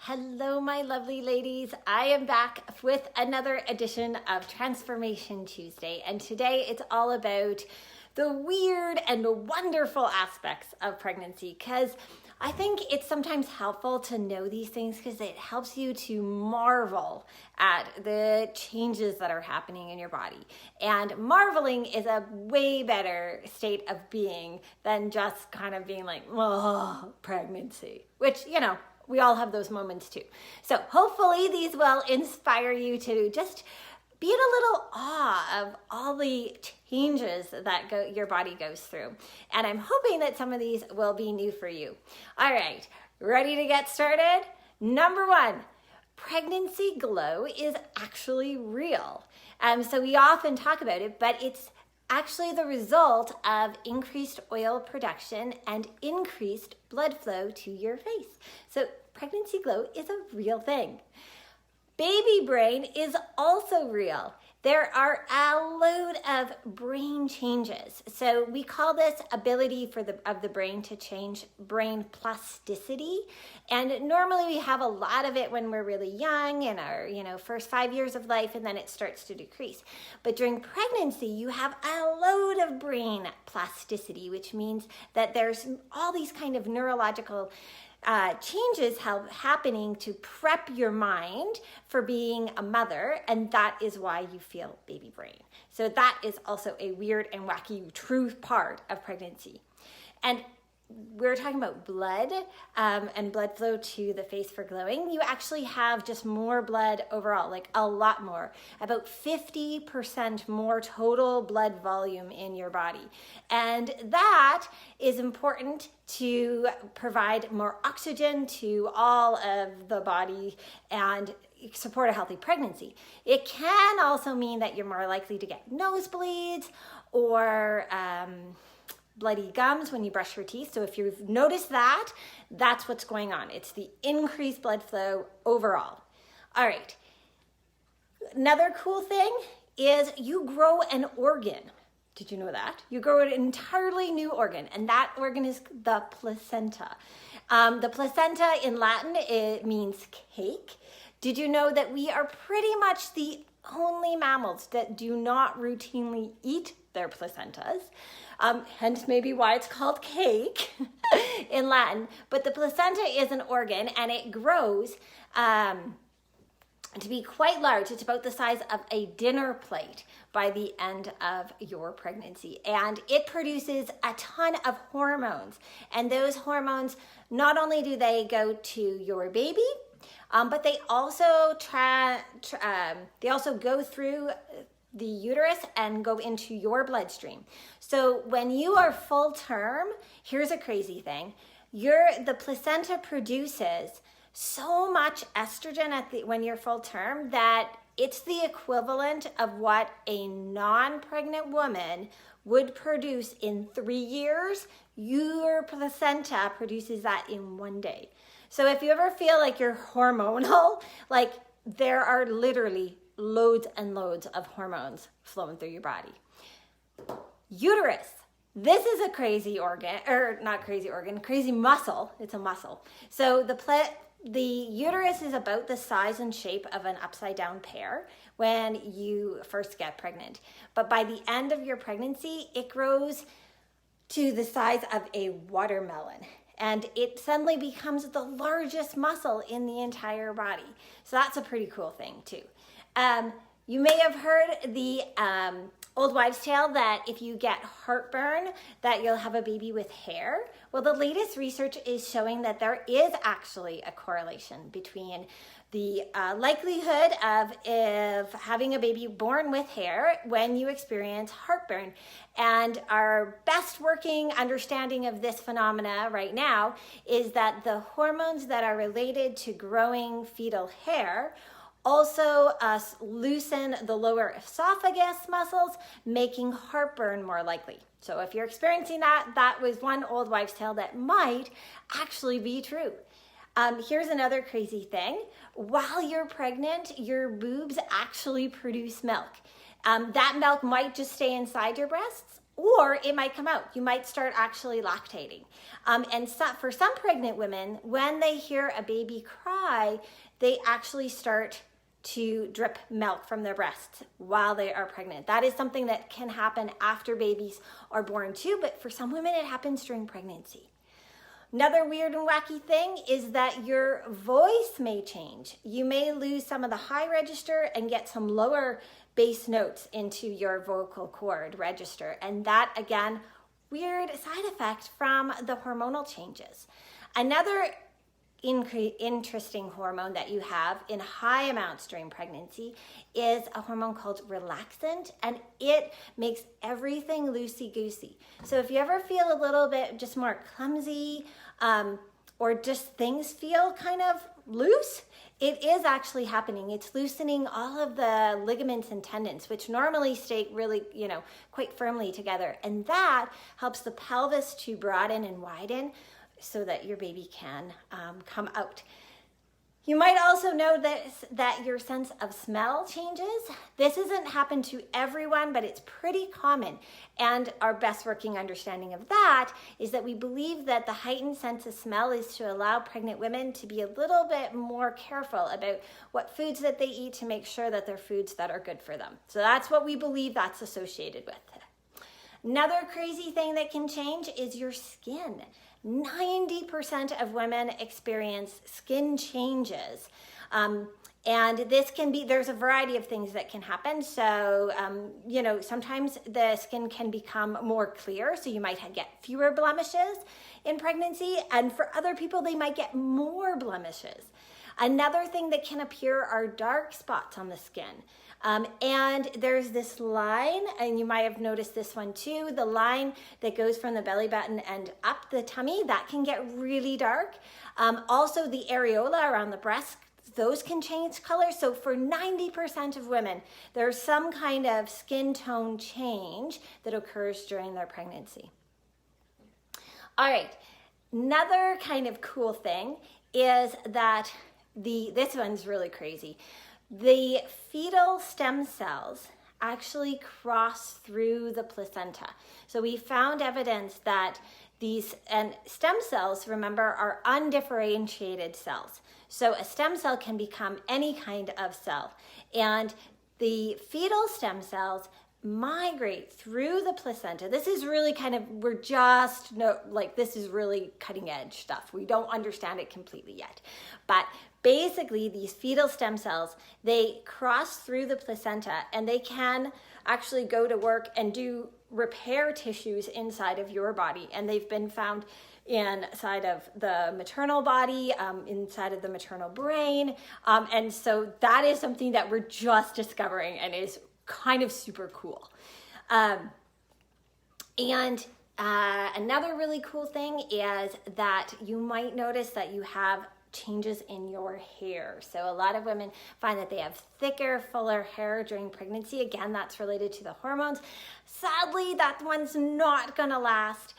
Hello, my lovely ladies. I am back with another edition of Transformation Tuesday, and today it's all about the weird and wonderful aspects of pregnancy, because I think it's sometimes helpful to know these things because it helps you to marvel at the changes that are happening in your body. And marveling is a way better state of being than just kind of being like, oh, pregnancy, which, we all have those moments too. So hopefully these will inspire you to just be in a little awe of all the changes that your body goes through. And I'm hoping that some of these will be new for you. All right, ready to get started? Number one, pregnancy glow is actually real. So we often talk about it, but it's actually the result of increased oil production and increased blood flow to your face. So pregnancy glow is a real thing. Baby brain is also real. There are a load of brain changes. So we call this ability of the brain to change brain plasticity. And normally we have a lot of it when we're really young in our, first 5 years of life, and then it starts to decrease. But during pregnancy, you have a load of brain plasticity, which means that there's all these kind of neurological changes happening to prep your mind for being a mother, and that is why you feel baby brain. So that is also a weird and wacky true part of pregnancy. And we're talking about blood and blood flow to the face for glowing. You actually have just more blood overall, like a lot more, about 50% more total blood volume in your body. And that is important to provide more oxygen to all of the body and support a healthy pregnancy. It can also mean that you're more likely to get nosebleeds or bloody gums when you brush your teeth. So if you've noticed that, that's what's going on. It's the increased blood flow overall. All right. Another cool thing is you grow an organ. Did you know that? You grow an entirely new organ, and that organ is the placenta. The placenta in Latin, it means cake. Did you know that we are pretty much the only mammals that do not routinely eat their placentas? Hence maybe why it's called cake in Latin. But the placenta is an organ, and it grows to be quite large. It's about the size of a dinner plate by the end of your pregnancy. And it produces a ton of hormones. And those hormones, not only do they go to your baby, but they also go through the uterus and go into your bloodstream. So when you are full term, here's a crazy thing. The placenta produces so much estrogen when you're full term that it's the equivalent of what a non-pregnant woman would produce in 3 years. Your placenta produces that in 1 day. So if you ever feel like you're hormonal, like there are literally loads and loads of hormones flowing through your body. Uterus. This is a crazy organ, or not crazy organ, crazy muscle. It's a muscle. So the uterus is about the size and shape of an upside down pear when you first get pregnant. But by the end of your pregnancy, it grows to the size of a watermelon. And it suddenly becomes the largest muscle in the entire body. So that's a pretty cool thing too. You may have heard the old wives' tale that if you get heartburn, that you'll have a baby with hair. Well, the latest research is showing that there is actually a correlation between the likelihood of having a baby born with hair when you experience heartburn. And our best working understanding of this phenomena right now is that the hormones that are related to growing fetal hair also loosen the lower esophagus muscles, making heartburn more likely. So if you're experiencing that, that was one old wives' tale that might actually be true. Here's another crazy thing. While you're pregnant, your boobs actually produce milk. That milk might just stay inside your breasts, or it might come out. You might start actually lactating. And so, for some pregnant women, when they hear a baby cry, they actually start to drip milk from their breasts while they are pregnant. That is something that can happen after babies are born too, but for some women it happens during pregnancy. Another weird and wacky thing is that your voice may change. You may lose some of the high register and get some lower bass notes into your vocal cord register. And that, again, weird side effect from the hormonal changes. Another interesting hormone that you have in high amounts during pregnancy is a hormone called relaxant, and it makes everything loosey-goosey. So if you ever feel a little bit just more clumsy, or just things feel kind of loose, it is actually happening. It's loosening all of the ligaments and tendons, which normally stay really, quite firmly together. And that helps the pelvis to broaden and widen so that your baby can come out. You might also know that your sense of smell changes. This doesn't happen to everyone, but it's pretty common. And our best working understanding of that is that we believe that the heightened sense of smell is to allow pregnant women to be a little bit more careful about what foods that they eat to make sure that they're foods that are good for them. So that's what we believe that's associated with. Another crazy thing that can change is your skin. 90% of women experience skin changes. And this can be, there's a variety of things that can happen. So, sometimes the skin can become more clear. So you might get fewer blemishes in pregnancy. And for other people, they might get more blemishes. Another thing that can appear are dark spots on the skin. And there's this line, and you might have noticed this one too, the line that goes from the belly button and up the tummy, that can get really dark. Also the areola around the breast, those can change color. So for 90% of women, there's some kind of skin tone change that occurs during their pregnancy. All right, another kind of cool thing is that this one's really crazy. The fetal stem cells actually cross through the placenta. So we found evidence that and stem cells, remember, are undifferentiated cells. So a stem cell can become any kind of cell. And the fetal stem cells migrate through the placenta. This is really this is really cutting edge stuff. We don't understand it completely yet. But basically, these fetal stem cells, they cross through the placenta and they can actually go to work and do repair tissues inside of your body. And they've been found inside of the maternal body, inside of the maternal brain. And so that is something that we're just discovering and is kind of super cool. Another really cool thing is that you might notice that you have changes in your hair. So a lot of women find that they have thicker, fuller hair during pregnancy. Again, that's related to the hormones. Sadly, that one's not gonna last.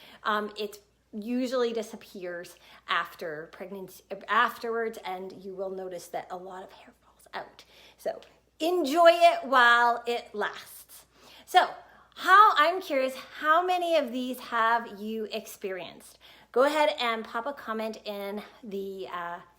It usually disappears after pregnancy, afterwards, and you will notice that a lot of hair falls out. So enjoy it while it lasts. So I'm curious, how many of these have you experienced? Go ahead and pop a comment in the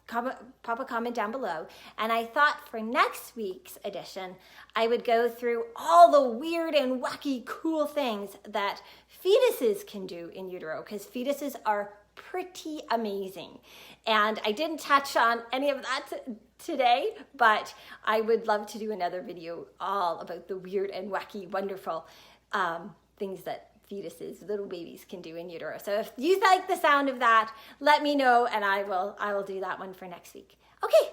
pop a comment down below. And I thought for next week's edition, I would go through all the weird and wacky cool things that fetuses can do in utero, because fetuses are pretty amazing. And I didn't touch on any of that today, but I would love to do another video all about the weird and wacky, wonderful things that fetuses, little babies, can do in utero. So if you like the sound of that, let me know and I will do that one for next week. Okay,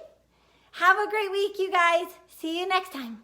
have a great week, you guys. See you next time.